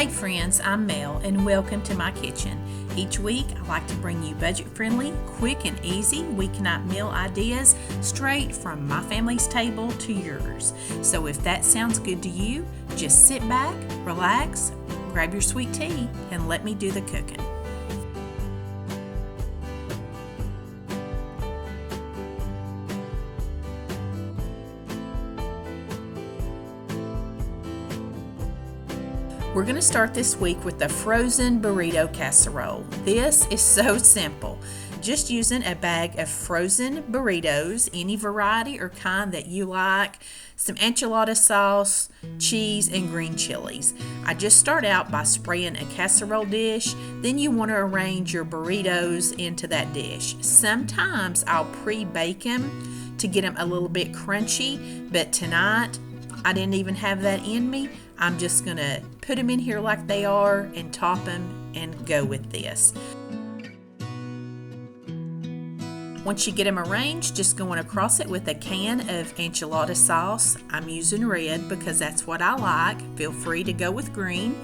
Hey friends, I'm Mel and welcome to my kitchen. Each week I like to bring you budget-friendly, quick and easy weeknight meal ideas straight from my family's table to yours. So if that sounds good to you, just sit back, relax, grab your sweet tea, and let me do the cooking. We're going to start this week with the frozen burrito casserole. This is so simple. Just using a bag of frozen burritos, any variety or kind that you like, some enchilada sauce, cheese, and green chilies. I just start out by spraying a casserole dish, then you want to arrange your burritos into that dish. Sometimes I'll pre-bake them to get them a little bit crunchy, but tonight I didn't even have that in me. I'm just going to put them in here like they are and top them and go with this. Once you get them arranged, just going across it with a can of enchilada sauce. I'm using red because that's what I like. Feel free to go with green.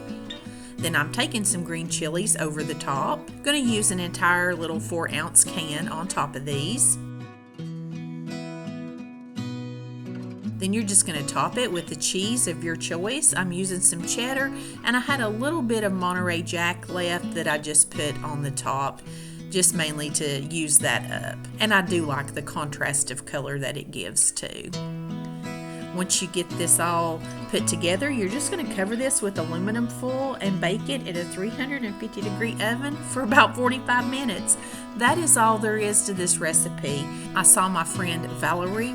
Then I'm taking some green chilies over the top. Going to use an entire little 4-ounce can on top of these. Then you're just going to top it with the cheese of your choice. I'm using some cheddar, and I had a little bit of Monterey Jack left that I just put on the top, just mainly to use that up. And I do like the contrast of color that it gives too. Once you get this all put together, you're just going to cover this with aluminum foil and bake it in a 350-degree oven for about 45 minutes. That is all there is to this recipe. I saw my friend Valerie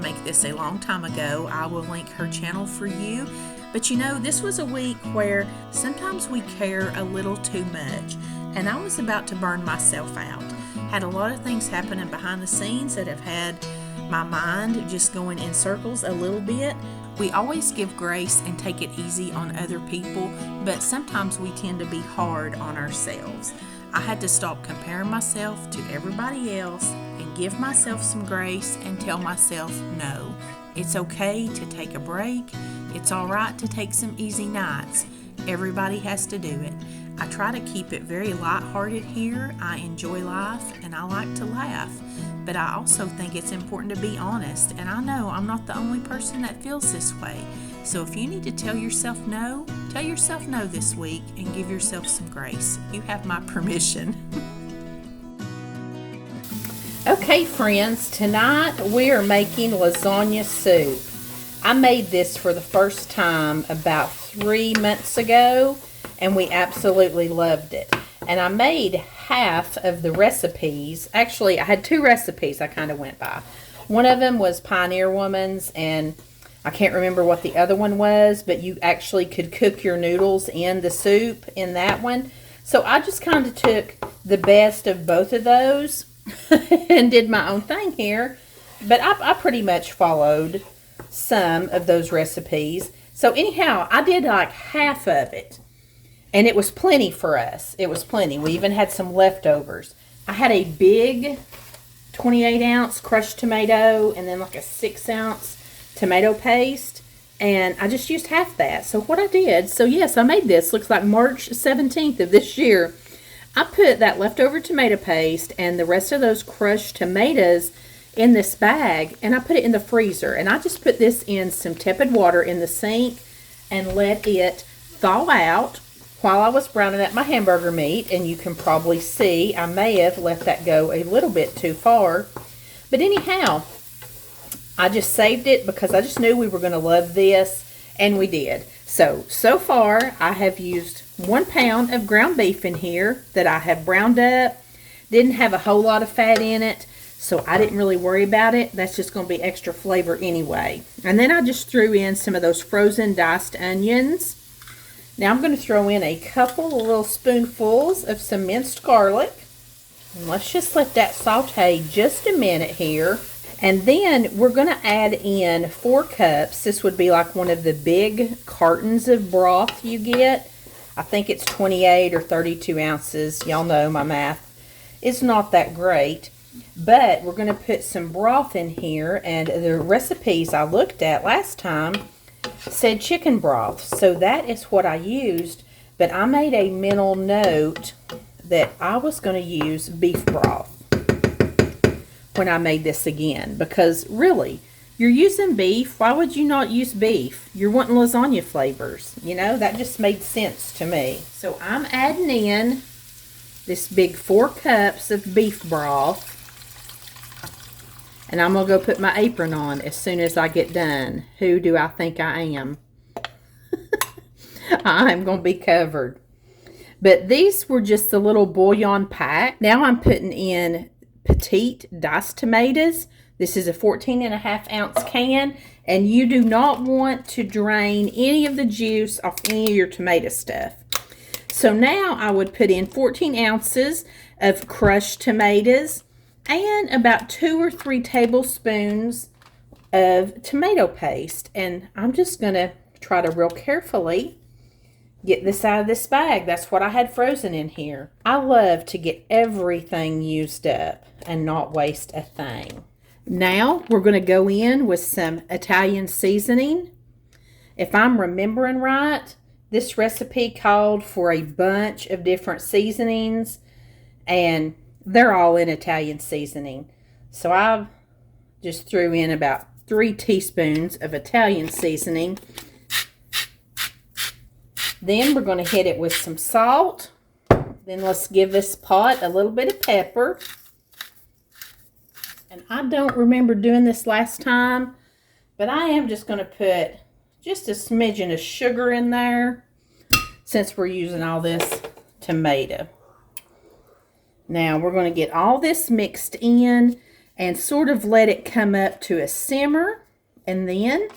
make this a long time ago. I will link her channel for you. But you know, this was a week where sometimes we care a little too much, and I was about to burn myself out. Had a lot of things happening behind the scenes that have had my mind just going in circles a little bit. We always give grace and take it easy on other people, but sometimes we tend to be hard on ourselves. I had to stop comparing myself to everybody else and give myself some grace and tell myself no. It's okay to take a break. It's all right to take some easy nights. Everybody has to do it. I try to keep it very lighthearted here. I enjoy life and I like to laugh. But I also think it's important to be honest, and I know I'm not the only person that feels this way. So if you need to tell yourself no this week and give yourself some grace. You have my permission. Okay, friends, tonight we are making lasagna soup. I made this for the first time about 3 months ago, and we absolutely loved it. And I made half of the recipes. Actually, I had 2 recipes I kind of went by. One of them was Pioneer Woman's, and I can't remember what the other one was, but you actually could cook your noodles in the soup in that one. So I just kind of took the best of both of those and did my own thing here. But I pretty much followed some of those recipes. So anyhow, I did like half of it. And it was plenty for us. It was plenty. We even had some leftovers. I had a big 28-ounce crushed tomato and then like a 6-ounce tomato paste. And I just used half that. So what I did, so yes, I made this. Looks like March 17th of this year. I put that leftover tomato paste and the rest of those crushed tomatoes in this bag. And I put it in the freezer. And I just put this in some tepid water in the sink and let it thaw out while I was browning up my hamburger meat. And you can probably see I may have let that go a little bit too far. But anyhow, I just saved it because I just knew we were going to love this, and we did. So far I have used 1 pound of ground beef in here that I have browned up. Didn't have a whole lot of fat in it, so I didn't really worry about it. That's just going to be extra flavor anyway. And then I just threw in some of those frozen diced onions. Now I'm going to throw in a couple of little spoonfuls of some minced garlic. And let's just let that saute just a minute here. And then we're going to add in 4 cups. This would be like one of the big cartons of broth you get. I think it's 28 or 32 ounces. Y'all know my math is not that great. But we're going to put some broth in here. And the recipes I looked at last time said chicken broth. So that is what I used. But I made a mental note that I was going to use beef broth when I made this again. Because really, you're using beef. Why would you not use beef? You're wanting lasagna flavors. You know, that just made sense to me. So I'm adding in this big 4 cups of beef broth. And I'm going to go put my apron on as soon as I get done. Who do I think I am? I'm going to be covered. But these were just a little bouillon pack. Now I'm putting in petite diced tomatoes. This is a 14.5-ounce can. And you do not want to drain any of the juice off any of your tomato stuff. So now I would put in 14 ounces of crushed tomatoes and about 2 or 3 tablespoons of tomato paste. And I'm just going to try to real carefully get this out of this bag. That's what I had frozen in here. I love to get everything used up and not waste a thing. Now we're going to go in with some Italian seasoning. If I'm remembering right, this recipe called for a bunch of different seasonings, and they're all in Italian seasoning. So I just threw in about 3 teaspoons of Italian seasoning. Then we're going to hit it with some salt. Then let's give this pot a little bit of pepper. And I don't remember doing this last time, but I am just going to put just a smidgen of sugar in there since we're using all this tomato. Now we're going to get all this mixed in and sort of let it come up to a simmer. And then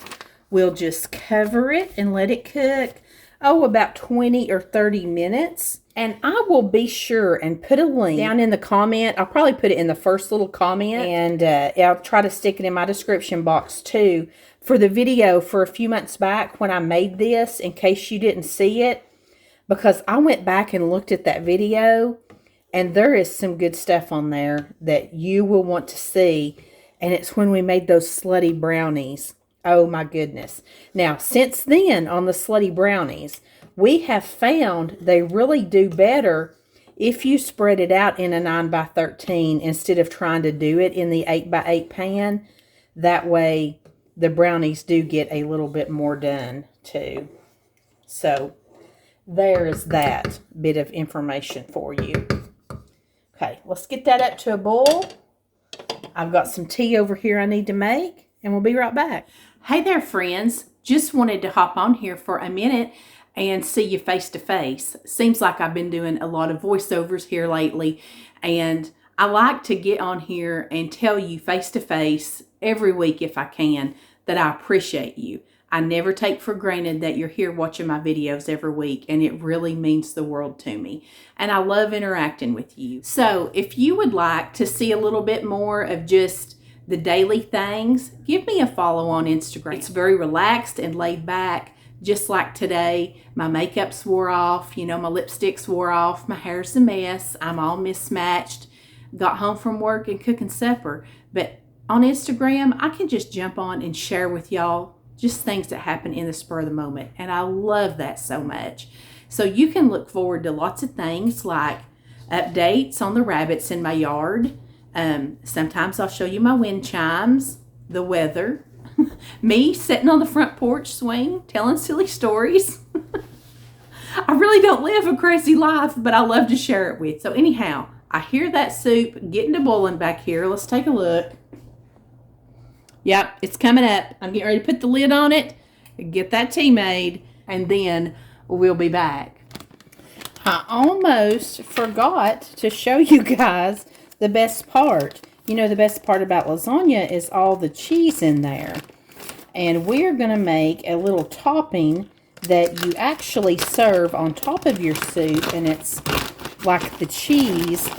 we'll just cover it and let it cook. About 20 or 30 minutes. And I will be sure and put a link down in the comment. I'll probably put it in the first little comment. And I'll try to stick it in my description box too. For the video for a few months back when I made this, in case you didn't see it. Because I went back and looked at that video. And there is some good stuff on there that you will want to see. And it's when we made those slutty brownies. Oh my goodness. Now, since then, on the slutty brownies, we have found they really do better if you spread it out in a 9x13 instead of trying to do it in the 8x8 pan. That way, the brownies do get a little bit more done too. So, there's that bit of information for you. Okay, let's get that up to a boil. I've got some tea over here I need to make, and we'll be right back. Hey there, friends. Just wanted to hop on here for a minute and see you face to face. Seems like I've been doing a lot of voiceovers here lately, and I like to get on here and tell you face to face every week if I can that I appreciate you. I never take for granted that you're here watching my videos every week, and it really means the world to me. And I love interacting with you. So if you would like to see a little bit more of just the daily things, give me a follow on Instagram. It's very relaxed and laid back, just like today. My makeup's wore off, you know, my lipsticks wore off, my hair's a mess, I'm all mismatched, got home from work and cooking supper. But on Instagram, I can just jump on and share with y'all just things that happen in the spur of the moment. And I love that so much. So you can look forward to lots of things like updates on the rabbits in my yard. Sometimes I'll show you my wind chimes, the weather, me sitting on the front porch swing, telling silly stories. I really don't live a crazy life, but I love to share it with. So anyhow, I hear that soup getting to boiling back here. Let's take a look. Yep, it's coming up. I'm getting ready to put the lid on it, get that tea made, and then we'll be back. I almost forgot to show you guys the best part. You know, the best part about lasagna is all the cheese in there. And we're going to make a little topping that you actually serve on top of your soup. And it's like the cheese,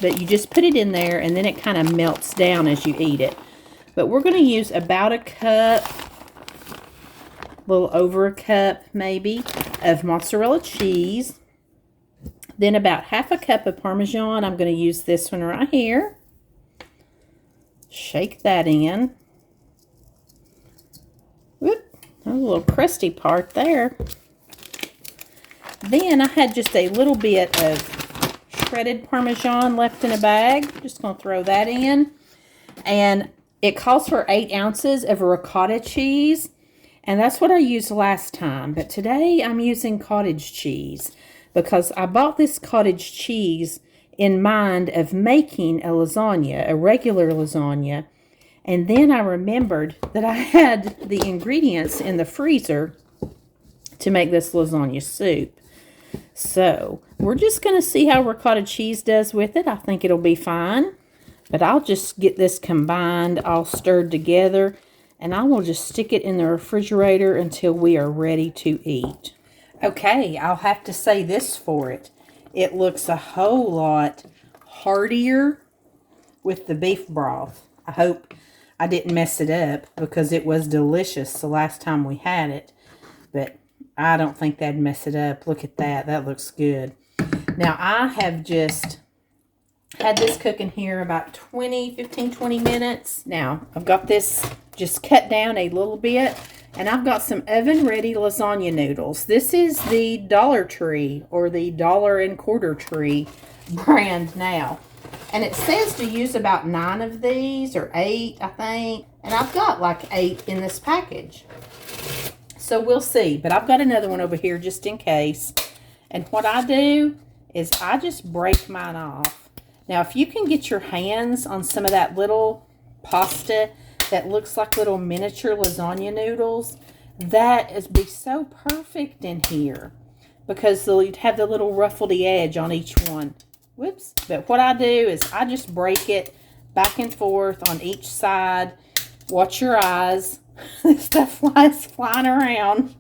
but you just put it in there and then it kind of melts down as you eat it. But we're going to use about a cup, a little over a cup maybe, of mozzarella cheese. Then about half a cup of Parmesan. I'm going to use this one right here. Shake that in. Whoop. A little crusty part there. Then I had just a little bit of shredded Parmesan left in a bag. Just going to throw that in. And it calls for 8 ounces of ricotta cheese. And that's what I used last time. But today I'm using cottage cheese because I bought this cottage cheese in mind of making a lasagna, a regular lasagna. And then I remembered that I had the ingredients in the freezer to make this lasagna soup. So we're just going to see how ricotta cheese does with it. I think it'll be fine. But I'll just get this combined, all stirred together, and I will just stick it in the refrigerator until we are ready to eat. Okay, I'll have to say this for it. It looks a whole lot heartier with the beef broth. I hope I didn't mess it up because it was delicious the last time we had it. But I don't think that'd mess it up. Look at that. That looks good. Now, I have just had this cooking here about 15, 20 minutes. Now, I've got this just cut down a little bit. And I've got some oven-ready lasagna noodles. This is the Dollar Tree or the Dollar and Quarter Tree brand now. And it says to use about 9 of these or 8, I think. And I've got like 8 in this package. So we'll see. But I've got another one over here just in case. And what I do is I just break mine off. Now, if you can get your hands on some of that little pasta that looks like little miniature lasagna noodles, that is be so perfect in here because you'd have the little ruffledy edge on each one. Whoops. But what I do is I just break it back and forth on each side. Watch your eyes. This stuff flying around.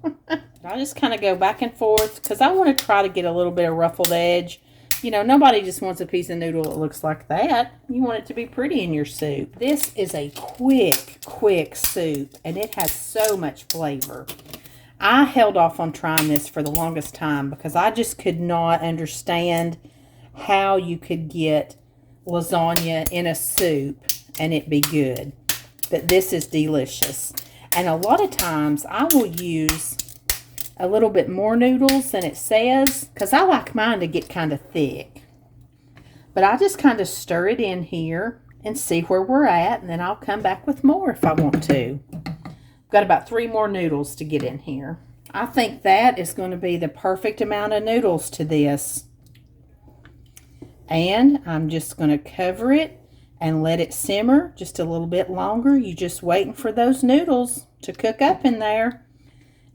I just kind of go back and forth because I want to try to get a little bit of ruffled edge. You know, nobody just wants a piece of noodle that looks like that. You want it to be pretty in your soup. This is a quick soup, and it has so much flavor. I held off on trying this for the longest time because I just could not understand how you could get lasagna in a soup and it be good. But this is delicious. And a lot of times I will use a little bit more noodles than it says because I like mine to get kind of thick. But I just kind of stir it in here and see where we're at, and then I'll come back with more if I want to. I've got about 3 more noodles to get in here. I think that is going to be the perfect amount of noodles to this. And I'm just going to cover it and let it simmer just a little bit longer. You're just waiting for those noodles to cook up in there.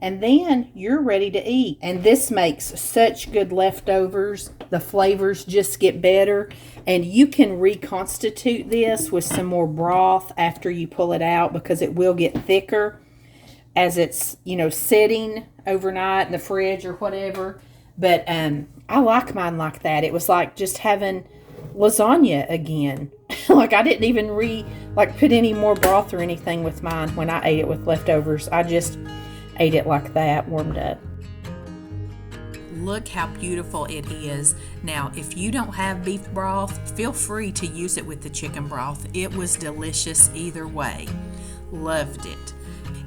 And then you're ready to eat. And this makes such good leftovers. The flavors just get better. And you can reconstitute this with some more broth after you pull it out because it will get thicker as it's, you know, sitting overnight in the fridge or whatever. But I like mine like that. It was like just having lasagna again. Like I didn't even put any more broth or anything with mine when I ate it with leftovers. I just ate it like that, warmed up. Look how beautiful it is. Now, if you don't have beef broth, feel free to use it with the chicken broth. It was delicious either way. Loved it.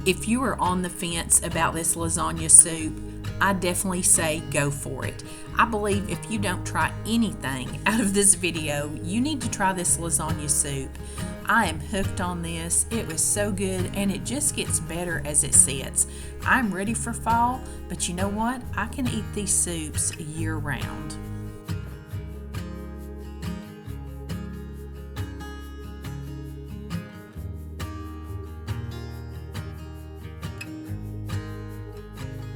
If you are on the fence about this lasagna soup, I definitely say go for it. I believe if you don't try anything out of this video, you need to try this lasagna soup. I am hooked on this. It was so good, and it just gets better as it sits. I'm ready for fall, but you know what? I can eat these soups year round.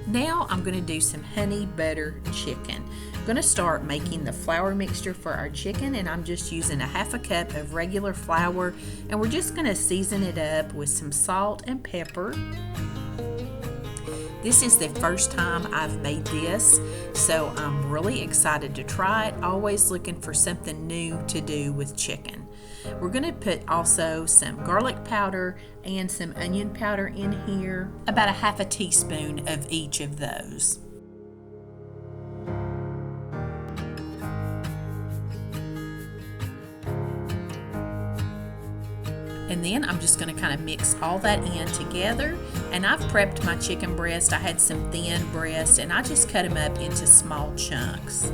Now I'm going to do some honey butter chicken. I'm going to start making the flour mixture for our chicken, and I'm just using a 1/2 cup of regular flour, and we're just going to season it up with some salt and pepper. This is the first time I've made this, so I'm really excited to try it. Always looking for something new to do with chicken. We're going to put also some garlic powder and some onion powder in here, about a 1/2 teaspoon of each of those. And then I'm just going to kind of mix all that in together. And I've prepped my chicken breast. I had some thin breast and I just cut them up into small chunks.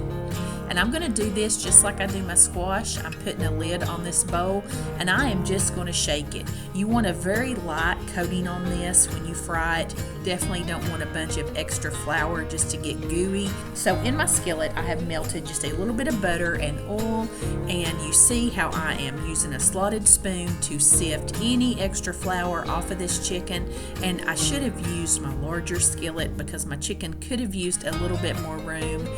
And I'm going to do this just like I do my squash. I'm putting a lid on this bowl and I am just going to shake it. You want a very light coating on this when you fry it. Definitely don't want a bunch of extra flour just to get gooey. So in my skillet I have melted just a little bit of butter and oil, and you see how I am using a slotted spoon to sift any extra flour off of this chicken. And I should have used my larger skillet because my chicken could have used a little bit more room,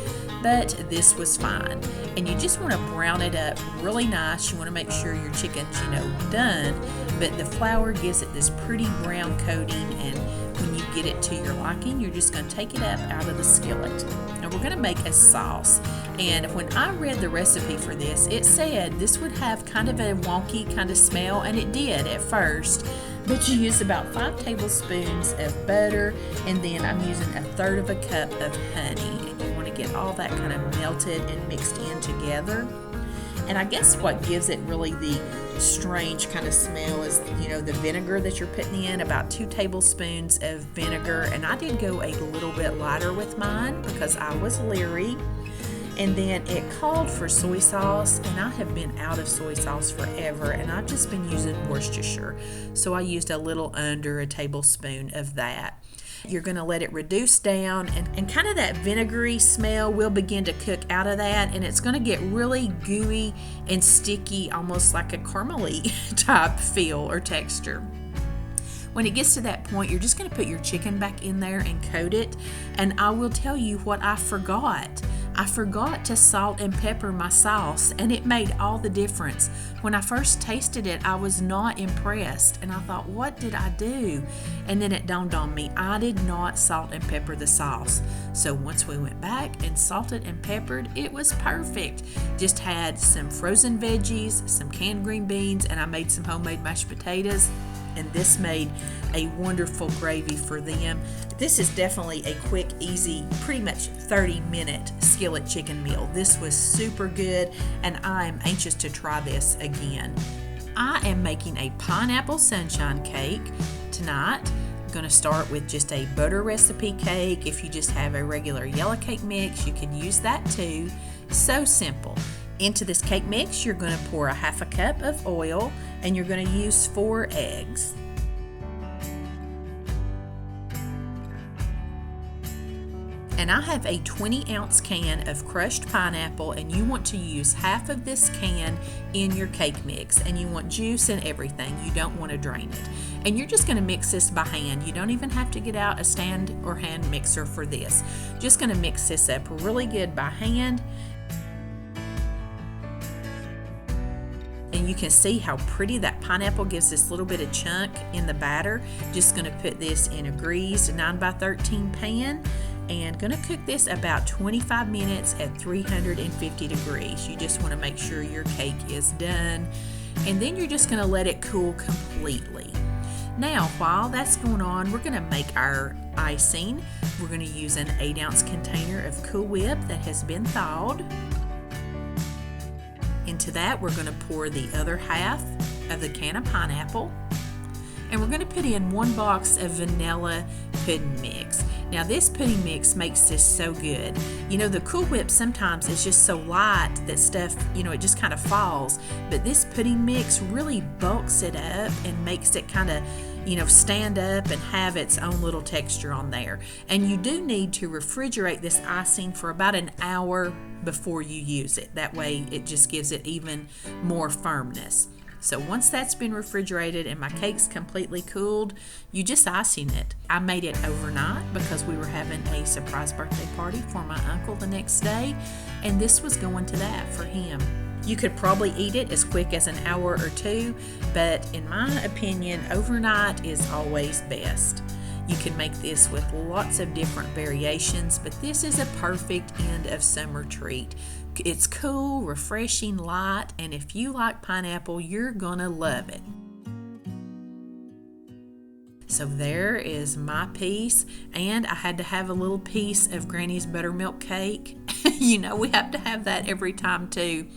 but this was fine. And you just want to brown it up really nice. You want to make sure your chicken's, done, but the flour gives it this pretty brown coating, and when you get it to your liking, you're just going to take it up out of the skillet. Now we're going to make a sauce, and when I read the recipe for this, it said this would have kind of a wonky kind of smell, and it did at first. But you use about 5 tablespoons of butter, and then I'm using 1/3 of a cup of honey. And you want to get all that kind of melted and mixed in together. And I guess what gives it really the strange kind of smell is, the vinegar that you're putting in, about 2 tablespoons of vinegar. And I did go a little bit lighter with mine because I was leery. And then it called for soy sauce, and I have been out of soy sauce forever, and I've just been using Worcestershire. So I used a little under a tablespoon of that. You're going to let it reduce down, and kind of that vinegary smell will begin to cook out of that, and it's going to get really gooey and sticky, almost like a caramely type feel or texture. When it gets to that point, you're just going to put your chicken back in there and coat it. And I will tell you what I forgot. I forgot to salt and pepper my sauce, and it made all the difference. When I first tasted it, I was not impressed, and I thought, what did I do? And then it dawned on me, I did not salt and pepper the sauce. So once we went back and salted and peppered, it was perfect. Just had some frozen veggies, some canned green beans, and I made some homemade mashed potatoes. And this made a wonderful gravy for them. This is definitely a quick, easy, pretty much 30-minute skillet chicken meal. This was super good, and I am anxious to try this again. I am making a pineapple sunshine cake tonight. I'm going to start with just a butter recipe cake. If you just have a regular yellow cake mix, you can use that too. So simple. Into this cake mix, you're going to pour 1/2 cup of oil, and you're going to use 4 eggs. And I have a 20-ounce can of crushed pineapple, and you want to use half of this can in your cake mix, and you want juice and everything. You don't want to drain it. And you're just going to mix this by hand. You don't even have to get out a stand or hand mixer for this. Just going to mix this up really good by hand. And you can see how pretty that pineapple gives this little bit of chunk in the batter. Just going to put this in a greased 9x13 pan and going to cook this about 25 minutes at 350 degrees. You just want to make sure your cake is done. And then you're just going to let it cool completely. Now, while that's going on, we're going to make our icing. We're going to use an 8-ounce container of Cool Whip that has been thawed. Into that, we're going to pour the other half of the can of pineapple. And we're going to put in 1 box of vanilla pudding mix. Now this pudding mix makes this so good. The Cool Whip sometimes is just so light that stuff, it just kind of falls. But this pudding mix really bulks it up and makes it kind of, stand up and have its own little texture on there. And you do need to refrigerate this icing for about an hour before you use it. That way it just gives it even more firmness. So once that's been refrigerated and my cake's completely cooled, you just icing it. I made it overnight because we were having a surprise birthday party for my uncle the next day, and this was going to that for him. You could probably eat it as quick as an hour or 2, but in my opinion, overnight is always best. You can make this with lots of different variations, but this is a perfect end of summer treat. It's cool, refreshing, light, and if you like pineapple, you're gonna love it. So there is my piece, and I had to have a little piece of Granny's buttermilk cake. You know, we have to have that every time too.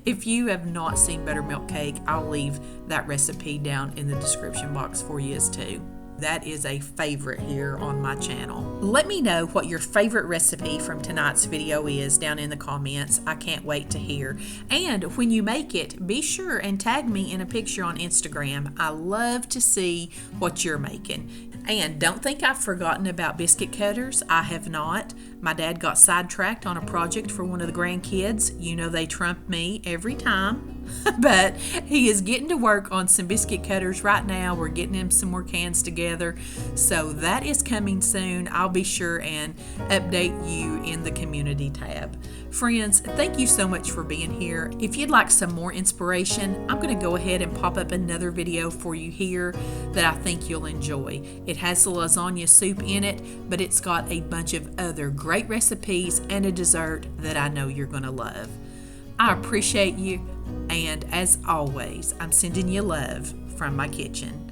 If you have not seen buttermilk cake, I'll leave that recipe down in the description box for you as too. That is a favorite here on my channel. Let me know what your favorite recipe from tonight's video is down in the comments. I can't wait to hear. And when you make it, be sure and tag me in a picture on Instagram. I love to see what you're making. And don't think I've forgotten about biscuit cutters. I have not. My dad got sidetracked on a project for one of the grandkids. You know they trump me every time. But he is getting to work on some biscuit cutters right now. We're getting him some more cans together. So that is coming soon. I'll be sure and update you in the community tab. Friends, thank you so much for being here. If you'd like some more inspiration, I'm going to go ahead and pop up another video for you here that I think you'll enjoy. It has the lasagna soup in it, but it's got a bunch of other great recipes and a dessert that I know you're going to love. I appreciate you, and as always, I'm sending you love from my kitchen.